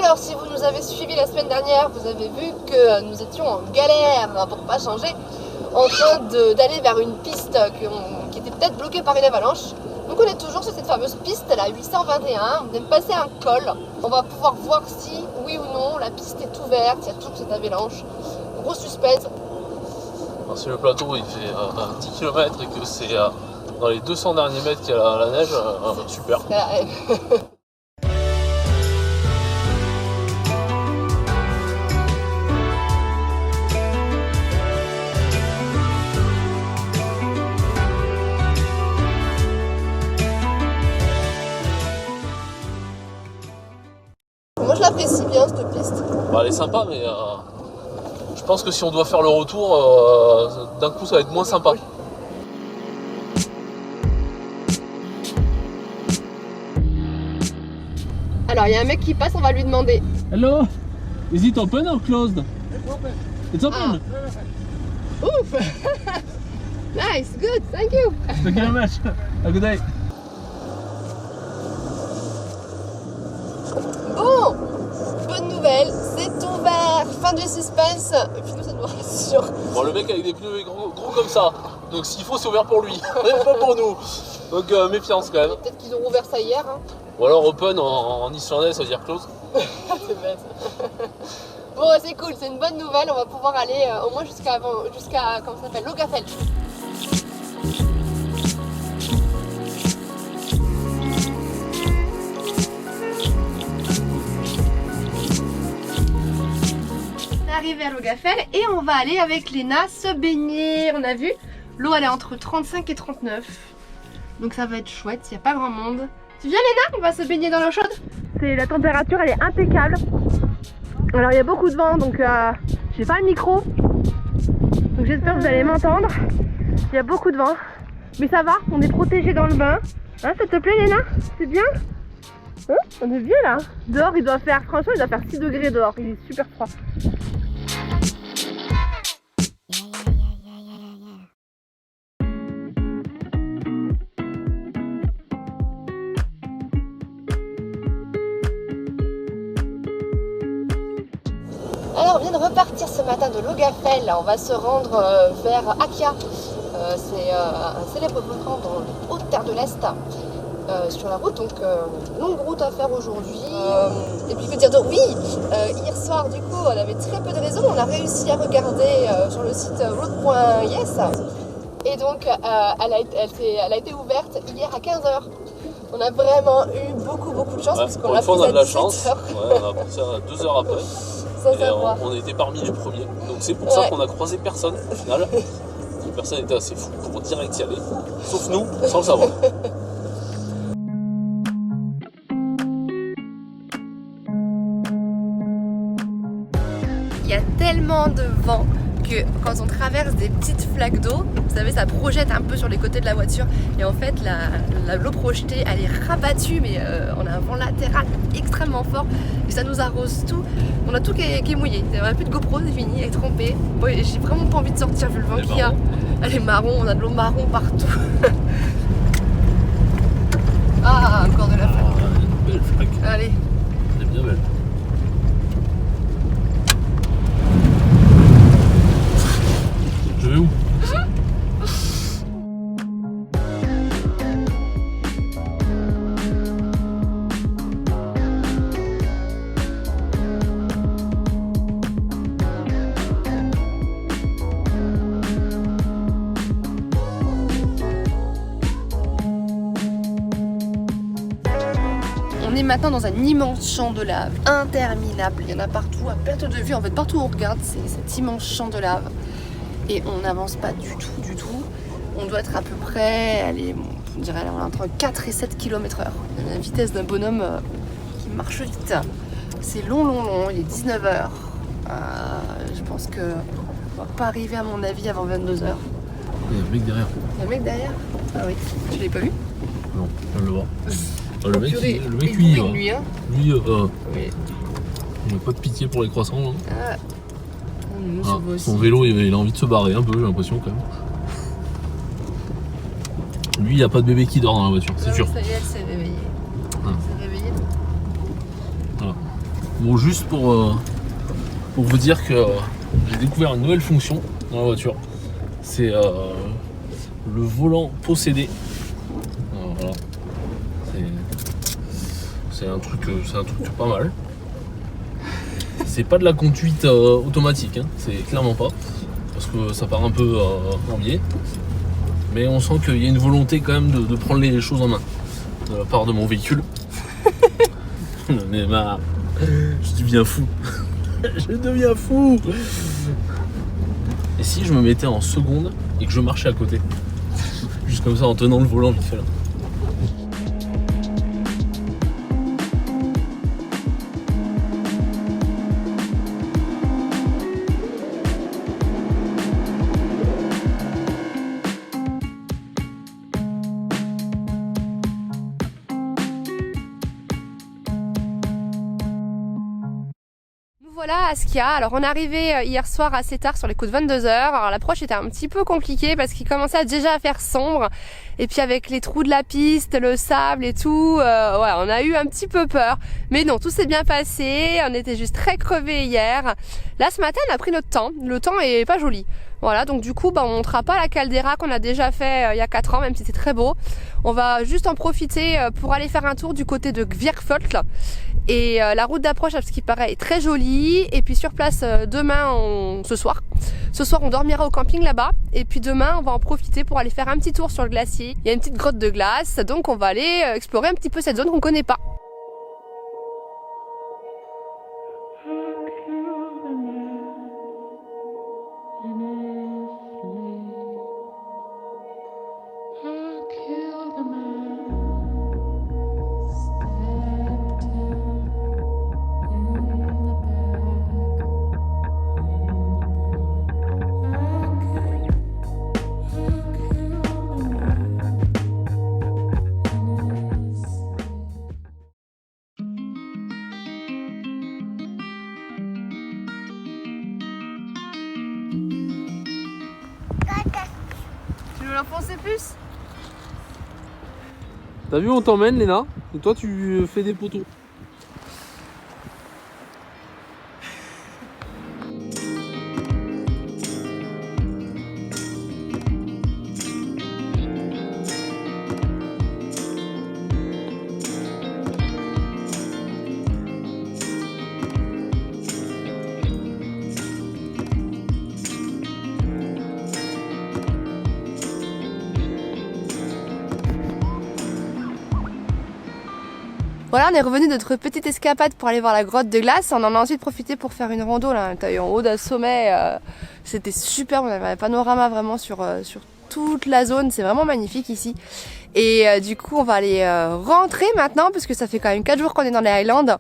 Alors si vous nous avez suivis la semaine dernière, vous avez vu que nous étions en galère, pour pas changer, en train d'aller vers une piste qui était peut-être bloquée par une avalanche. Donc on est toujours sur cette fameuse piste, la 821, on vient de passer un col. On va pouvoir voir si, oui ou non, la piste est ouverte, il y a toujours cette avalanche. Gros suspense. Alors, si le plateau il fait 10 km et que c'est dans les 200 derniers mètres qu'il y a la neige, super. Moi je l'apprécie bien cette piste. Bah, elle est sympa, mais je pense que si on doit faire le retour, d'un coup ça va être moins sympa. Alors il y a un mec qui passe, on va lui demander. Hello, is it open or closed? It's open. Ouf. Nice, good, thank you. Thank you very much. Have a good day. Bon, bonne nouvelle, c'est ouvert, fin du suspense. Et puis nous ça nous rassure. Bon, le mec avec des pneus gros comme ça, donc s'il faut c'est ouvert pour lui, pas pour nous. Donc méfiance quand même. Peut-être qu'ils ont ouvert ça hier. Hein. Ou alors open en islandais ça veut dire close. C'est bête. Bon c'est cool, c'est une bonne nouvelle, on va pouvoir aller au moins jusqu'à comment ça s'appelle, Logafell. On est arrivé à Logafell et on va aller avec Léna se baigner. On a vu, l'eau elle est entre 35 et 39. Donc ça va être chouette, il n'y a pas grand monde. Tu viens Léna? On va se baigner dans l'eau chaude. La température elle est impeccable. Alors il y a beaucoup de vent donc j'ai pas le micro. Donc j'espère que vous allez m'entendre. Il y a beaucoup de vent. Mais ça va, on est protégé dans le bain. Hein, ça te plaît Léna? C'est bien? Hein, on est bien là. Dehors il doit faire, franchement il doit faire 6 degrés dehors. Il est super froid. Alors on vient de repartir ce matin de Logafell, on va se rendre vers Akia, c'est un célèbre volcan dans les hautes terres de l'Est sur la route, donc longue route à faire aujourd'hui. Et puis que dire d'autre? Oui, hier soir du coup on avait très peu de réseau, on a réussi à regarder sur le site route.yes et donc elle a été ouverte hier à 15h. On a vraiment eu beaucoup de chance parce qu'on a on a de la chance. 17h. Ouais, on a pris ça 2 heures après. Et on était parmi les premiers. Donc c'est pour ça qu'on a croisé personne au final. Personne était assez fou pour direct y aller. Sauf nous, sans le savoir. Il y a tellement de vent que quand on traverse des petites flaques d'eau, vous savez, ça projette un peu sur les côtés de la voiture et en fait l'eau projetée elle est rabattue, mais on a un vent latéral extrêmement fort et ça nous arrose tout. On a tout qui est mouillé, on n'a plus de GoPro, c'est fini, elle est trempée. Bon, j'ai vraiment pas envie de sortir vu le vent qu'il y a. Elle est marron, on a de l'eau marron partout. Ah, encore de la flaque. Une belle flaque. Allez. Elle est bien belle. Je vais où? On est maintenant dans un immense champ de lave, interminable. Il y en a partout, à perte de vue. En fait, partout où on regarde, c'est cet immense champ de lave. Et on n'avance pas du tout. On doit être à peu près, allez, on dirait entre 4 et 7 km/h. La vitesse d'un bonhomme qui marche vite. C'est long. Il est 19h. Je pense que on va pas arriver à mon avis avant 22h. Il y a un mec derrière. Il y a un mec derrière? Ah oui. Tu l'as pas vu? Non, je viens de le voir. Le mec, Purée, lui, lui, hein. Lui, Oui. il n'a pas de pitié pour les croissants. Hein. Son Aussi. vélo, il a envie de se barrer un peu, j'ai l'impression quand même. Lui, il n'y a pas de bébé qui dort dans la voiture, c'est sûr. Ça y est, elle s'est réveillée. Ah. Elle s'est réveillée. Voilà. Bon, juste pour vous dire que j'ai découvert une nouvelle fonction dans la voiture. C'est le volant possédé. Voilà. C'est un truc pas mal. C'est pas de la conduite automatique, hein. C'est clairement pas. Parce que ça part un peu en biais. Mais on sent qu'il y a une volonté quand même de prendre les choses en main de la part de mon véhicule. Mais je deviens fou. Je deviens fou. Et si je me mettais en seconde et que je marchais à côté, juste comme ça en tenant le volant vite fait là. Voilà à Skia. Alors on est arrivé hier soir assez tard sur les coups de 22h. Alors l'approche était un petit peu compliquée parce qu'il commençait déjà à faire sombre. Et puis avec les trous de la piste, le sable et tout, ouais, on a eu un petit peu peur. Mais non, tout s'est bien passé. On était juste très crevés hier. Là ce matin on a pris notre temps. Le temps est pas joli. Voilà, donc du coup, on montera pas la caldeira qu'on a déjà fait il y a 4 ans, même si c'est très beau. On va juste en profiter pour aller faire un tour du côté de Gvirfotl. Et la route d'approche, à ce qui paraît, est très jolie. Et puis sur place, ce soir, on dormira au camping là-bas. Et puis demain, on va en profiter pour aller faire un petit tour sur le glacier. Il y a une petite grotte de glace, donc on va aller explorer un petit peu cette zone qu'on connaît pas. Tu veux l'enfoncer plus? T'as vu, on t'emmène, Léna, et toi tu fais des poteaux. Voilà, on est revenu de notre petite escapade pour aller voir la grotte de glace. On en a ensuite profité pour faire une rando là. On était en haut d'un sommet. C'était super. On avait un panorama vraiment sur toute la zone. C'est vraiment magnifique ici. Et du coup, on va aller rentrer maintenant parce que ça fait quand même 4 jours qu'on est dans les Highlands.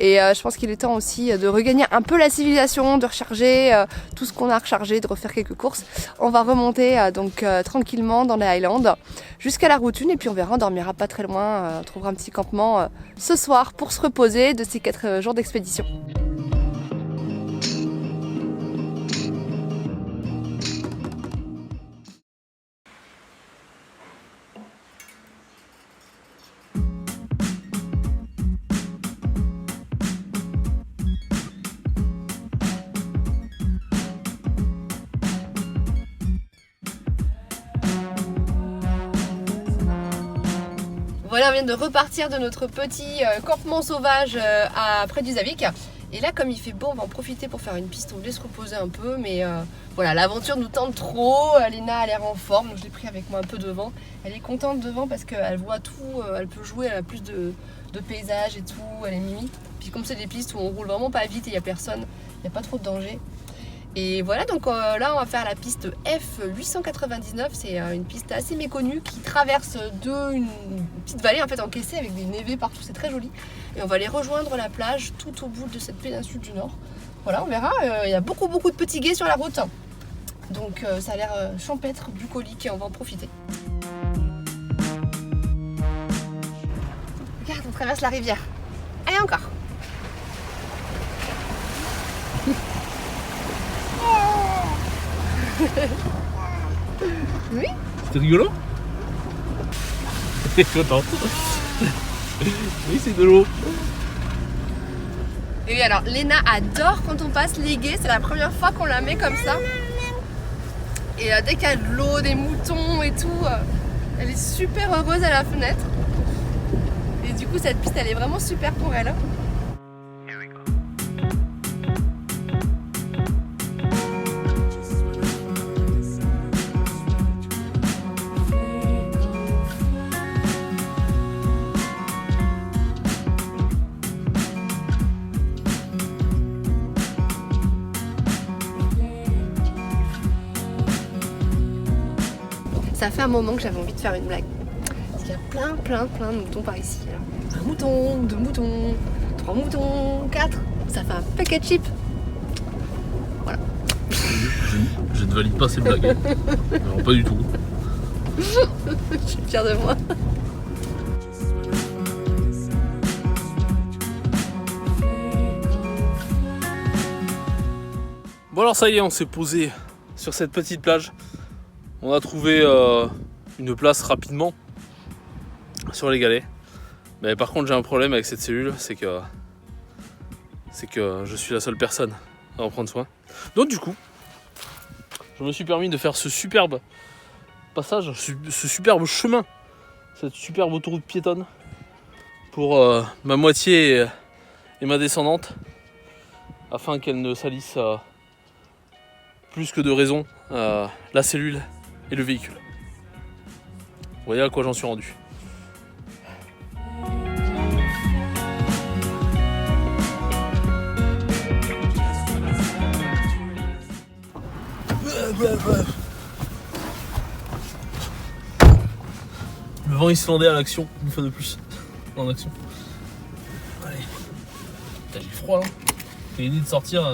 Et je pense qu'il est temps aussi de regagner un peu la civilisation, de recharger tout ce qu'on a rechargé, de refaire quelques courses. On va remonter tranquillement dans les Highlands jusqu'à la route 1 et puis on verra, on dormira pas très loin. On trouvera un petit campement ce soir pour se reposer de ces 4 jours d'expédition. Voilà, on vient de repartir de notre petit campement sauvage près du Zavik. Et là, comme il fait beau, on va en profiter pour faire une piste. On voulait se reposer un peu, mais voilà, l'aventure nous tente trop. Léna a l'air en forme, donc je l'ai pris avec moi un peu devant. Elle est contente devant parce qu'elle voit tout, elle peut jouer, elle a plus de paysages et tout, elle est mimi. Puis comme c'est des pistes où on roule vraiment pas vite et il n'y a personne, il n'y a pas trop de danger. Et voilà, donc là on va faire la piste F899, c'est une piste assez méconnue qui traverse une petite vallée en fait encaissée avec des névés partout, c'est très joli. Et on va aller rejoindre la plage tout au bout de cette péninsule du Nord. Voilà, on verra, il y a beaucoup de petits gués sur la route. Donc ça a l'air champêtre, bucolique et on va en profiter. Regarde, on traverse la rivière. Allez encore. Oui. C'était rigolo. T'es contente. Oui, c'est de l'eau. Et oui, alors Léna adore quand on passe les gués, c'est la première fois qu'on la met comme ça. Et dès qu'il y a de l'eau, des moutons et tout, elle est super heureuse à la fenêtre. Et du coup cette piste elle est vraiment super pour elle. Ça fait un moment que j'avais envie de faire une blague. Parce qu'il y a plein de moutons par ici. Un mouton, 2 moutons, 3 moutons, 4. Ça fait un paquet de chips. Voilà. Je ne valide pas ces blagues. Non, pas du tout. Je suis fière de moi. Bon alors ça y est, on s'est posé sur cette petite plage. On a trouvé une place rapidement sur les galets. Mais par contre j'ai un problème avec cette cellule, c'est que je suis la seule personne à en prendre soin. Donc du coup, je me suis permis de faire ce superbe passage, ce superbe chemin, cette superbe autoroute piétonne pour ma moitié et ma descendante, afin qu'elle ne salisse plus que de raison la cellule et le véhicule. Vous voyez à quoi j'en suis rendu. Le vent islandais à l'action, une fois de plus, en action. Allez. Putain, j'ai froid là. J'ai l'idée de sortir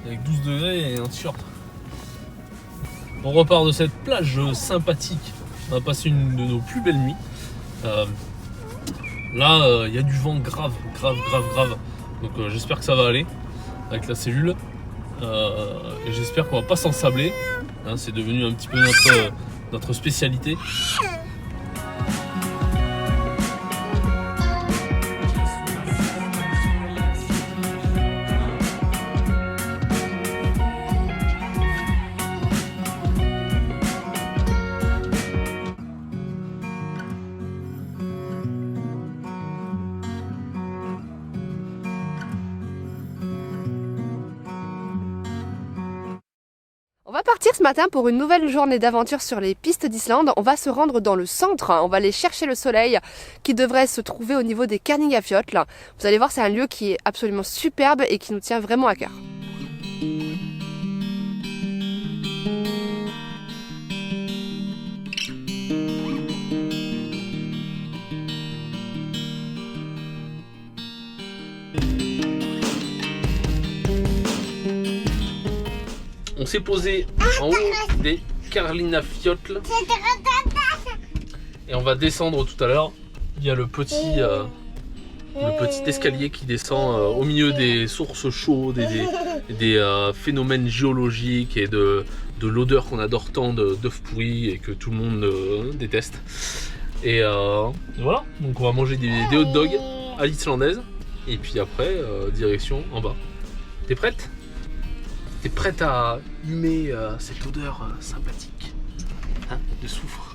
avec 12 degrés et un t-shirt. On repart de cette plage sympathique. On a passé une de nos plus belles nuits. Là, il y a du vent grave. Donc j'espère que ça va aller avec la cellule. Et j'espère qu'on va pas s'ensabler. Hein, c'est devenu un petit peu notre spécialité. On va partir ce matin pour une nouvelle journée d'aventure sur les pistes d'Islande. On va se rendre dans le centre, on va aller chercher le soleil qui devrait se trouver au niveau des Kerlingafjöll. Vous allez voir, c'est un lieu qui est absolument superbe et qui nous tient vraiment à cœur. On s'est posé en haut des Kerlingafjöll et on va descendre tout à l'heure. Il y a le petit escalier qui descend au milieu des sources chaudes et des phénomènes géologiques et de l'odeur qu'on adore tant d'œufs pourris et que tout le monde déteste. Et voilà, donc on va manger des hot dogs à l'islandaise et puis après direction en bas. T'es prête ? T'es prête à humer cette odeur sympathique, hein, de soufre?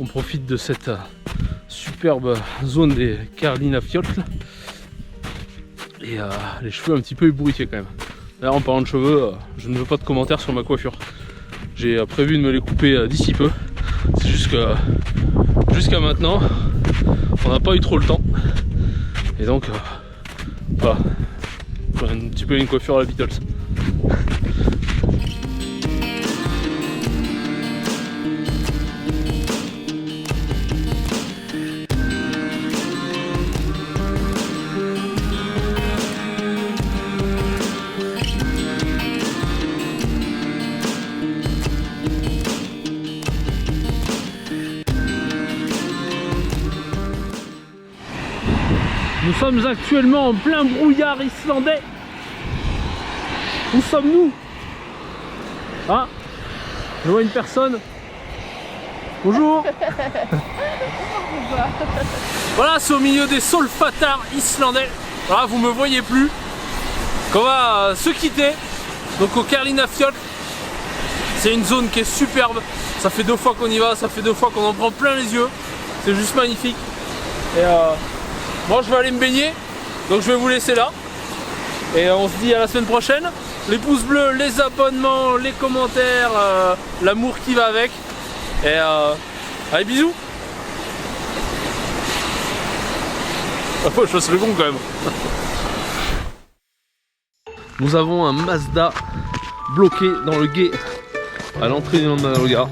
On profite de cette superbe zone des Kerlingafjöll et les cheveux un petit peu ébouriffés quand même. D'ailleurs, en parlant de cheveux, je ne veux pas de commentaires sur ma coiffure. J'ai prévu de me les couper d'ici peu. C'est juste que jusqu'à maintenant, on n'a pas eu trop le temps. Et donc, voilà, un petit peu une coiffure à la Beatles. Nous sommes actuellement en plein brouillard islandais. Où sommes-nous? Ah, je vois une personne. Bonjour. Voilà, c'est au milieu des solfatars islandais. Voilà, vous me voyez plus. On va se quitter. Donc au Kerlinafjöll. C'est une zone qui est superbe. Ça fait 2 fois qu'on y va, ça fait 2 fois qu'on en prend plein les yeux. C'est juste magnifique. Et moi je vais aller me baigner. Donc je vais vous laisser là. Et on se dit à la semaine prochaine. Les pouces bleus, les abonnements, les commentaires, l'amour qui va avec. Et allez, bisous. Ah, je fasse le con quand même. Nous avons un Mazda bloqué dans le gué à l'entrée du Landmannalaugar.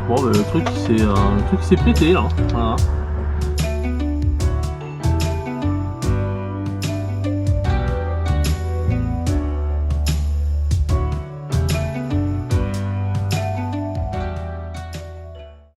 Bon, bah, le truc s'est pété là. Voilà.